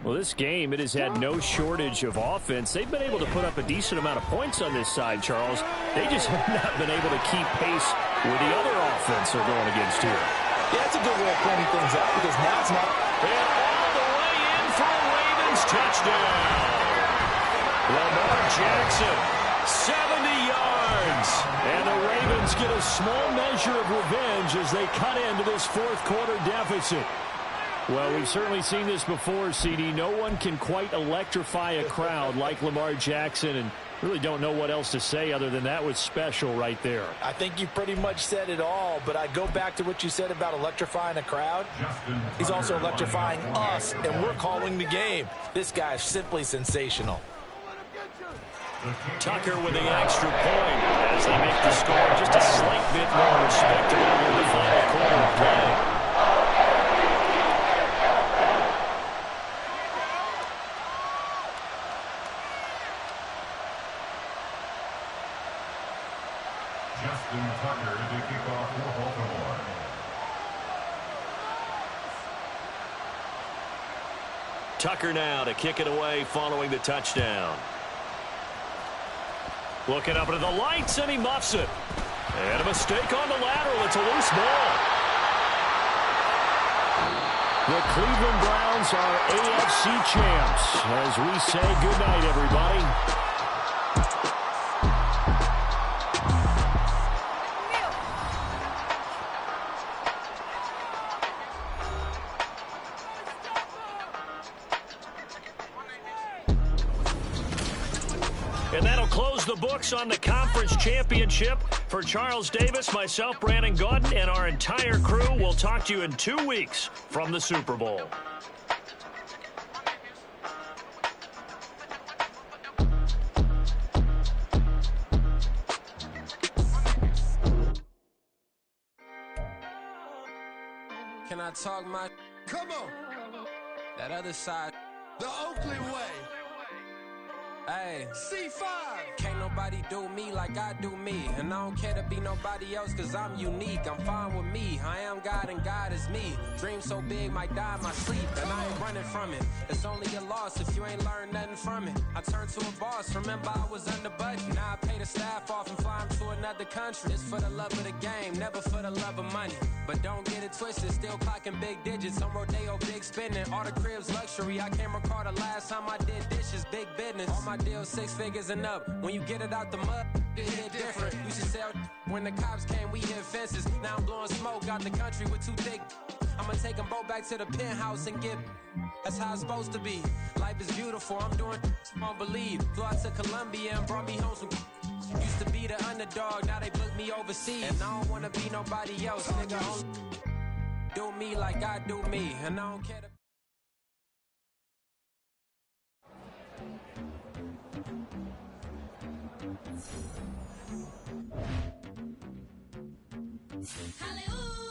Well, this game, it has had no shortage of offense. They've been able to put up a decent amount of points on this side, Charles. They just have not been able to keep pace with the other offense they're going against here. Yeah, that's a good way of pointing things out because now it's not. And all the way in for a Ravens touchdown. Lamar Jackson, 70 yards. And the Ravens get a small measure of revenge as they cut into this fourth quarter deficit. Well, we've certainly seen this before, CD. No one can quite electrify a crowd like Lamar Jackson, and really don't know what else to say other than that was special right there. I think you pretty much said it all, but I go back to what you said about electrifying a crowd. He's also electrifying us, and we're calling the game. This guy's simply sensational. Tucker with the extra point as they make the score just a slight bit more respectable in the final quarter of play. Tucker to kick off for Baltimore. Tucker now to kick it away following the touchdown. Looking up into the lights, and he muffs it. And a mistake on the lateral. It's a loose ball. The Cleveland Browns are AFC champs as we say goodnight, everybody. And that'll close the books on the conference championship. For Charles Davis, myself, Brandon Gaudin, and our entire crew, we'll talk to you in 2 weeks from the Super Bowl. Can I talk my... Come on. That other side. The Oakland way. Hey. C5. Can't nobody do me like I do me. And I don't care to be nobody else cause I'm unique. I'm fine with me. I am God and God is me. Dream so big might die in my sleep. And I ain't running from it. It's only a loss if you ain't learned nothing from it. I turned to a boss. Remember I was under budget. Now I pay the staff off and fly them to another country. It's for the love of the game, never for the love of money. But don't get it twisted. Still clocking big digits. On Rodeo, big spending. All the cribs luxury. I can't recall the last time I did dishes. Big business. All my deals 6 figures and up. When you get it out the mud, it hit different. You should sell when the cops came, we hit fences. Now I'm blowing smoke out the country with 2 thick. I'ma take them both back to the penthouse and get. That's how it's supposed to be. Life is beautiful, I'm doing won't believe. Flew out to Colombia and brought me home some. Used to be the underdog, now they book me overseas. And I don't wanna be nobody else, nigga. do me like I do me, and I don't care to... Hollywood.